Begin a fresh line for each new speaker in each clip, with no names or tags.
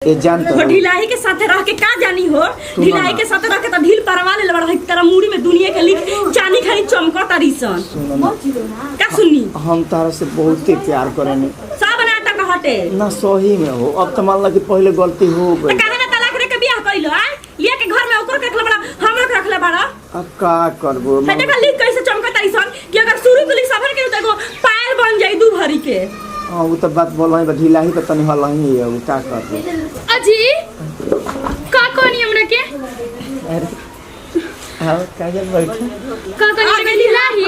ये जानता
हो ढिलाई के साथ रह के का जानी हो ढिलाई के साथ रह के त ढील परवा ले बड़ा तेरा मुड़ी में दुनिया के लिख चानी खानी चमका तारीसन का सुननी
हम तारा से बहुत ही प्यार करेनी
सब नाटक हटे
ना सही में हो अब तो मान ला कि पहले गलती हो गई
काहे ना तलाक रे के बियाह कइलो आ लिया के घर में ओकर के रखले बड़ा हम लोग रखले बड़ा
अब का करबो
हटे का लिख कैसे चमका तारीसन कि अगर शुरू के लिख सफर के तो एगो पायल बन जाई दू भरी के
हां वो तो बात बोल रही ढीला ही तो तनी हला ही है वो का करबो
अजी का कोनी हमरा के
अरे हां काजल बैठ
का कोनी हमरा ढिलाई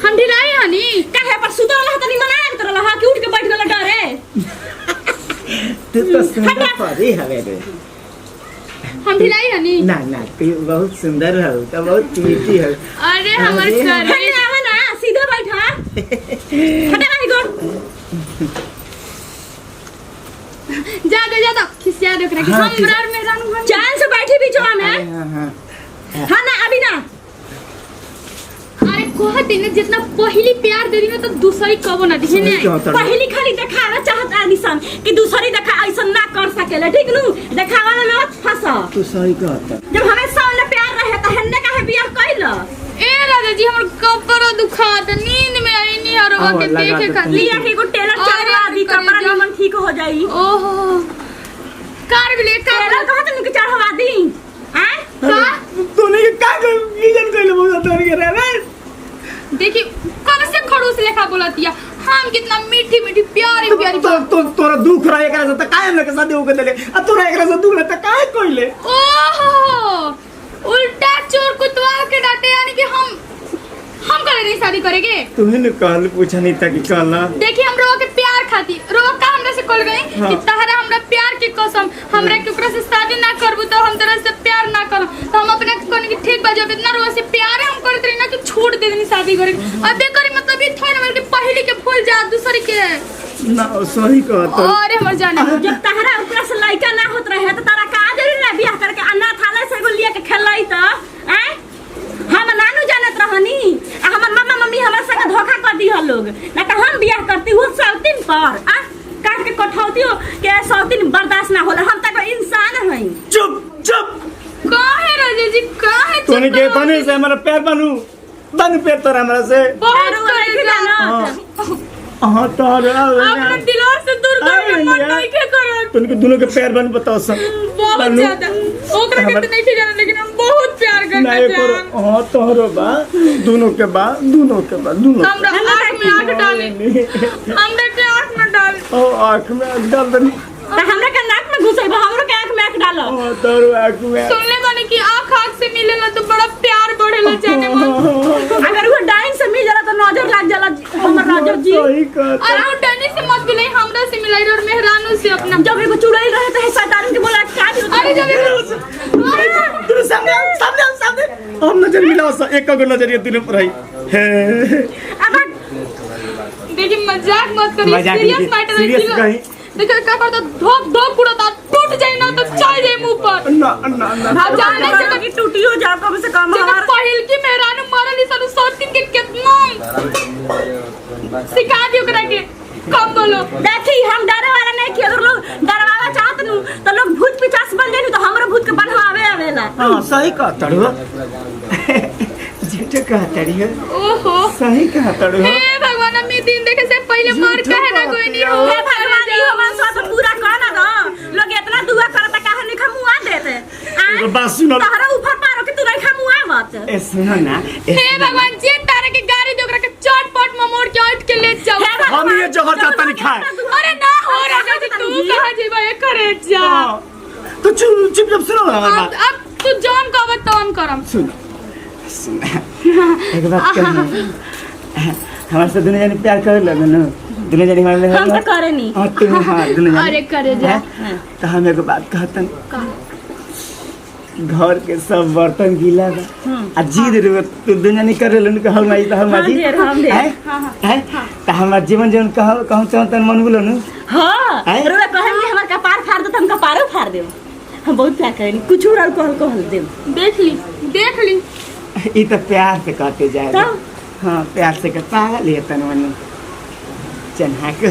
हम ढिलाई हनी
काहे पर सुतल रहा तनी मना के तरह रहा कि उठ के बैठ गेल डरे
तू तो सुंदर परी हवे रे
हम ढिलाई हनी
ना ना तू बहुत सुंदर हो तो बहुत मीठी हो
अरे हमर करे
हटे आवा ना सीधा बैठा हटे नहीं गोड़
ज्यादा खिसिया देख रहा कि
हाँ,
हमरा में रानू
चैन से बैठी बीचवा में
हां
हां ना अभी ना
अरे कोह दिन जितना पहली प्यार दे रही तो दूसरी कबो ना दिखे ने
पहली खाली दिखावा चाहत आदिसन कि दूसरी देखा ऐसा ना कर सकेला ठीक नु दिखावा में मत फंसा
तू सही कहता
जब हमें सामने प्यार रहे त हन्ने काहे बियाह कइला
ए राजा जी हमर कपड़ा दुखात नींद में आई नहीं हरवा के देखे खातिर
लिया के एगो टेलर चढ़वा दी कपड़ा निमन ठीक हो जाई
ओहो कार भी ले
टेलर कहत नु कि चढ़वा दी हैं
का
तूने का रीजन कइले बोलत तोरी रे
देखी कब से खड़ूस लेखा बोलतिया हम कितना मीठी मीठी प्यारी प्यारी
तो तोरा दुख रहा एकरा से त काहे लगे शादी हो के देले आ तोरा एकरा से दुख रहा त काहे कइले
ओहो उल्टा चोर कुतवा के डांटे यानी कि हम करे नहीं शादी करेंगे
तुम्हें ने कहल पूछा नहीं था कि कहला
देखिए हम रोवा के प्यार खाती रोवा का हमरा से कल गई
हाँ।
कि तहरा हमरा प्यार के कसम हमरा के ओकरा से शादी ना करबू तो हम तेरा से प्यार ना करब तो हम अपने कोन की ठीक बा जब इतना रोवा से प्यार है हम करत रही ना कि छोड़ दे देनी शादी करे अबे करी मतलब ये थोड़ी ना कि पहली के भूल जा दूसरी के
ना सही कहत
अरे हमर जाने
जब तहरा ओकरा से लइका ना होत रहे त तारा का जरूरी ना बियाह करके अनाथ आलय से एगो लिया के खेलई त हैं हम नानू जानत रहनी आ हमर मम्मा मम्मी हमरा संग धोखा कर दी ह लोग ना त हम बियाह करती हूं सौतीन पर आ काट के कठौती हो के सौतीन बर्दाश्त ना होला हम त इंसान हई
चुप चुप
काहे राजा जी काहे
तूने के तने से हमारा पैर बनू बन पैर तोरा हमरा से
बहुत
नहीं जाना
हां तोरा
अपने दिलों से दूर कर के मन नहीं के करो
तूने दोनों के पैर बन बताओ सब
बहुत ज्यादा ओकरा के तो नहीं के जाना लेकिन हम बहुत प्यार करते
नहीं
हैं
करो हां तोरो बा दोनों के बा दोनों
हमरा आँख में आँख डाले हमरा के आँख में डाल
ओ आंख में आंख डाल दनी
त हमरा के नाक में घुसैबो हमरो के आंख में आंख डालो
ओ तोरो आंख में
सुनले बानी कि आँख आँख से मिलेला तो बड़ा प्यार बढ़ेला जाने मन
अगर वो डाइन से मिल जाला तो नजर लग जाला हमर राजा जी
सही कहत
अरे वो डैनी से मत मिलाई हमरा से मिलाई और मेहरानू से अपना
जब एगो चुड़ैल रहे त शैतान के बोला का
अरे जब
तू सामने हम नजर मिलाओ सा एक को नजरिया तूने पर आई है
अब
देखिए मजाक मत करिए
मजाक
सीरियस
नहीं,
मैटर
serious कहीं।
देखिए क्या करता धोप धोप उड़ता टूट जाए ना तो चल जाए मुंह पर
ना ना ना
हम जाने से
कि टूटियो जा कम से कम
जब
हमार
पहिल की मेहरानू मरली सन सोतिन के कितना सिखा दियो करा के कम बोलो
देखी हम डरे वाला नहीं कि अगर लोग डरवावा चाहत नु तो लोग भूत पिचास बन जाई तो हमरो भूत के बनवावे आवेला
हां सही कहत रो झूठ कहत री
ओहो
सही कहत रो
हे भगवान अम्मी दिन देखे से पहले मर कहे ना कोई नहीं हो
हे भगवान ई हमर सब पूरा कहना दो लोग इतना दुआ करत काहे नहीं खमुआ देते
एगो बात सुनो
तहरा ऊपर पारो कि तू नहीं खमुआ मत
ए सुनो ना
हे भगवान जे तारे के गाड़ी दे ओकरा के चटपट में मोड़ के उठ के ले जाओ
हम ये जहर चाहता नहीं खाए
अरे ना हो राजा जी तू कहां जेबा ए करे जा
तो चुप चुप सुनो ना हमारी बात
अब तू जॉन का बतावन करम
सुनो एक बात कहूं हमारे से दुनिया ने प्यार कर लो ना दुनिया जानी हमारे
हम तो करे नहीं
हां तुम हां दुनिया
अरे करे जा
तो हम एगो बात कहतन घर के सब बर्तन गीला बा आ जीद रे तू दुनिया नहीं कर लेन के हम आई तो हम आजी
हम दे
है तो हमार जीवन जीवन कहूं चाहतन मन बोलो न
हां रे कहे कि हमर कपार फाड़ दे त हम कपारो फाड़ देब हम बहुत प्यार करेनी कुछ और कहल देब
देख ली
ई तो प्यार से कहते जाए हां प्यार से के पागल है तन मन चन्हा के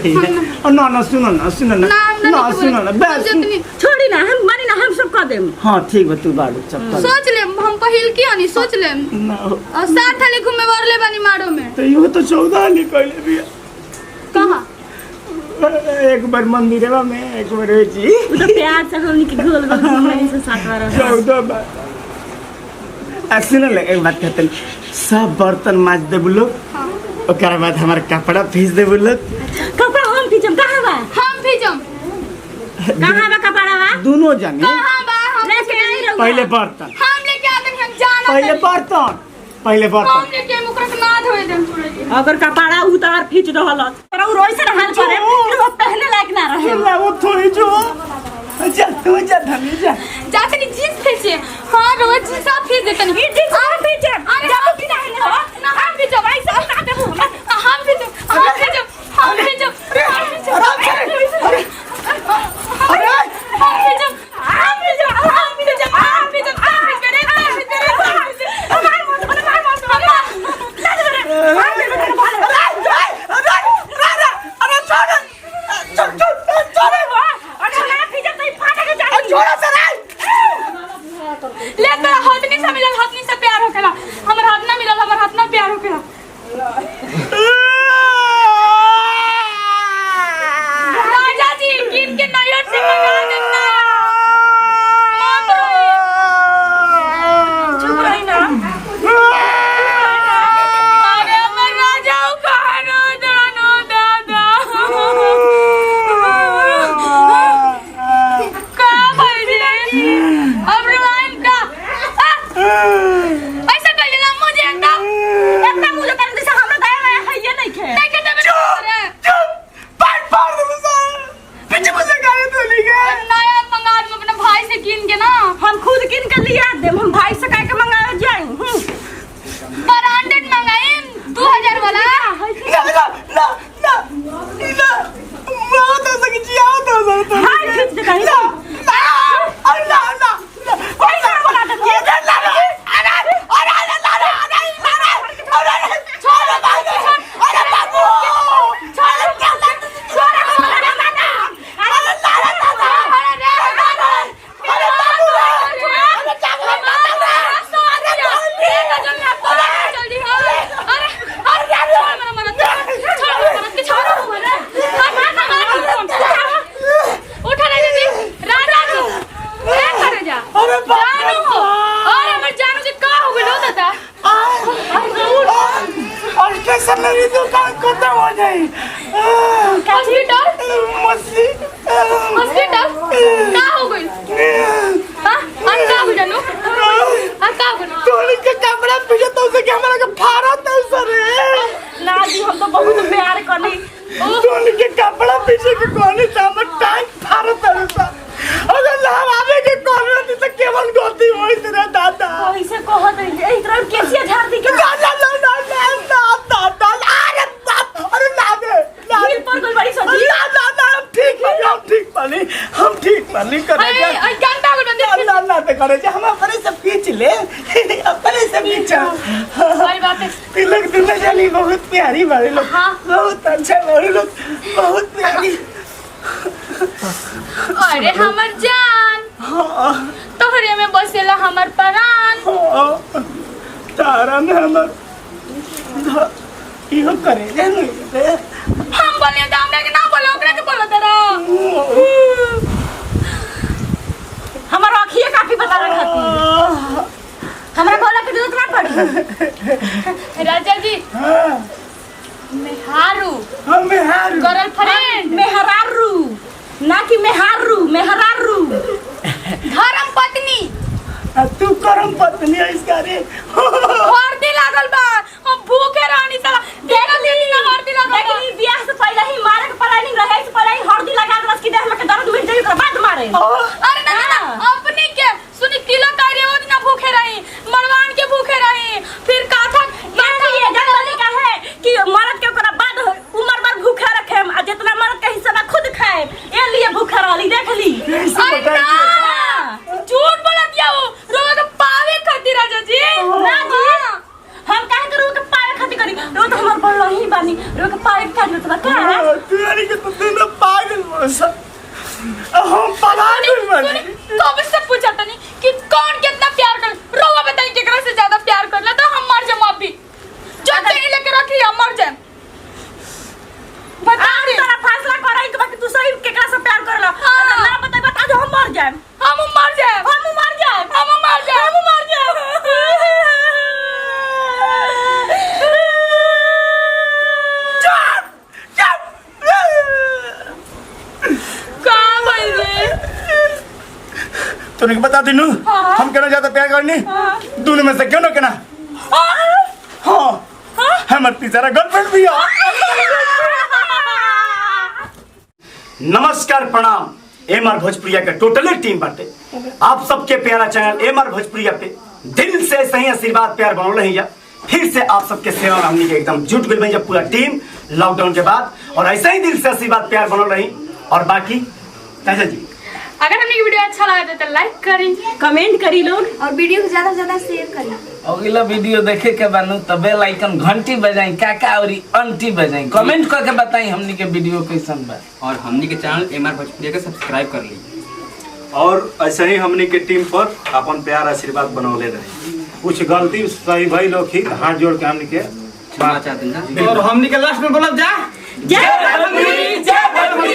और ना सुनो ना
ना हमरा
ना,
नहीं
सुनो ना, बस।
जितनी
छोड़ी ना हम मानी ना हम सब कर देम।
हाँ ठीक बा तू बाड़ू चप्पल
सोच ले हम पहिल की आनी सोच ले
ना हो।
और साथ थाली घूमे वरले बानी मारो में
तो यो तो 14 निकल भी
कहां
एक बार मंदिरवा में एक बार है जी
उ तो प्यार से हमनी के गोल गोल घुमाई से साथ बार
14 बार सुन ले एक बात कहते हैं, सब बर्तन माज दे बोलो ओकरा बाद हमारा कपड़ा फीस दे बोलो
कपड़ा हम पीछम कहां बा
हम भेजम
कहां बा कपड़ा बा
दोनों जाने
कहां बा हम
लेके आई रहुआ
पहले बर्तन
हम लेके आते हम जाना
पहले बर्तन पहले
हम
बर्तन
लेके मुकरा के ना धोए देम छोड़े के
अगर कपड़ा उतार खींच रहल पर उ रोई से हाल करे फिर वो पहने लायक ना रहे
अल्लाह वो थोड़ी जो जा तू जा धनी जा
जाते नहीं जींस भेजे हां रोज जींस आप भेज देते नहीं
जींस आप भेजे
अरे
जब कि नहीं हो
ना हम भेजो भाई सब ना दे हम भेजो हम भेजो हम भेजो हम भेजो
अरे अरे
हम भेजो हम भेजो हम भेजो हम भेजो ले तो हाथ नहीं से मिलल हाथ नहीं से प्यार होकेला हमर हाथ ना मिलल हमर हाथ ना प्यार होकेला राजा जी किन के नयर से मंगा देना मत रोइए चुप रही ना अरे हमर राजा कहां दानो दादा का भइले अब रोइन का ऐसा कर लेना मुझे एकदम
मुझे कर दे हमरा दया है ये नहीं खे
नहीं के तब
चुप पार पार दे सर पीछे मुझे गाड़ी तो ली गए
नया मंगा दूं अपने भाई से कीन के ना
हम खुद किन के लिया दे हम भाई से कह के मंगा जाए
ब्रांडेड मंगाए 2000 वाला
ना ना ना ना ना मैं तो सके जी आओ तो
हां खींच दे कहीं
अल्लाह ना
कोई ना बना दे
ये कर ला अरे छोड़ भाई अरे बाबू छोड़ क्या स्टेशन में दुकान खत्म हो जाए
हॉस्पिटल
मछली
हॉस्पिटल का हो गई हां हम का हो जानू हम का हो
तोली के कपड़ा पीछे तो उसे कैमरा के फाड़त है सर
ना जी हम तो बहुत प्यार करनी
तोली के कपड़ा पीछे के कोने से हम टांग फाड़त है सर अगर लाभ आवे के कोने से तो केवल गलती होई तेरा दादा
ऐसे कहत है इस तरह कैसे झाड़ दी के
दादा अरे ना दे
दिल पर कोई बड़ी सोची
हम ठीक पाली करे
अरे गंदा को दे
अल्लाह अल्लाह पे करे हम अपने सब खींच ले अपने सब खींचा
सही बात है
तिलक दुल्हन चली बहुत प्यारी बड़े लोग
हाँ।
बहुत अच्छा बड़े लोग बहुत प्यारी
अरे हमर जान
हाँ
तोहरे में बसेला हमर प्राण
हाँ तारा में हमर इहो करे जानो
हम बोले तो हमरा के ना बोलो ओकरा के बोलो तेरा
हमर आँखिए काफी बता रखती हमरा बोला के जरूरत ना पड़ी
राजा जी
हाँ
मेहारू
हम हार
गर्ल फ्रेंड
मेहरारू ना कि मेहरारू
धर्म पत्नी
तू करम पत्नी है इसका रे
हरदी लागल बा हम भूखे रहनी साला देखल दिन ना हरदी लागल बा।
लेकिन ब्याह से पहले ही मारे के प्लानिंग रहे से पहले ही हल्दी लगा के बस की देह में के दर्द मिट जाई ओकरा बाद मारे
अरे ना ना अपनी के सुनी किलो करे वो दिन भूखे रही मरवान के भूखे रही फिर काथा
ये जानली का है कि मर्द के ओकरा बाद उम्र भर भूखे रखे आ जितना मर्द के हिस्सा खुद खाए ए लिए भूखे रहली देख ली
अरे ना झूठ बोला दिया वो रोज पावे खातिर राजा जी
ना जी हम काहे करू के पाए खातिर करी रो तो हमर बड़ ही बानी रो के पाए खातिर तो का
तू यानी कि तू दिन पागल बसा पढ़ा दूं
सुनी, कब से पूछा तनी कि कौन कितना प्यार कर रोवा बताई केकरा से ज्यादा प्यार करला तो हम मर जाम अभी जो तेरी लेके रखी हम मर जाम बता दे
तारा फैसला कराई के बाकी तू सही केकरा से प्यार करला ना बताई बता दो हम मर जाएम
हम मर जाम
हम मर जाएम
हम मर जाम
हम मर जाएम
का भाई रे
तूने बता दिनू हम कहना ज्यादा प्यार करनी दोनों में से क्यों ना कहना हाँ हमारे तीसरा गर्लफ्रेंड भी है। नमस्कार प्रणाम एम आर भोजपुरिया का टोटली टीम बाटे आप सबके प्यारा चैनल एम आर भोजपुरिया पे दिल से सही आशीर्वाद प्यार बनल रही फिर से आप सबके सेवा में हमने के एकदम जुट गई भैया पूरा टीम लॉकडाउन के बाद और ऐसा ही दिल से आशीर्वाद प्यार बनल रही और बाकी कैसा जी
अगर हमने ये वीडियो अच्छा लगा तो लाइक करें
कमेंट करी लोग
और वीडियो को ज्यादा से ज्यादा शेयर करें।
अगला वीडियो देखे के बानू तो बेल आइकन घंटी बजाई काका और अंटी बजाई कमेंट करके बताई हमनी के वीडियो कैसन बा
और हमनी के चैनल एम आर भोजपुरिया के सब्सक्राइब कर ली
और ऐसे ही हमनी के टीम पर अपन प्यार आशीर्वाद बनौले रही कुछ गलती सही भाई लोग ही हाथ जोड़ के हमनी के
क्षमा चाहते हैं
और हमनी के लास्ट में बोलब जा
जय भोजपुरी जय भोजपुरी।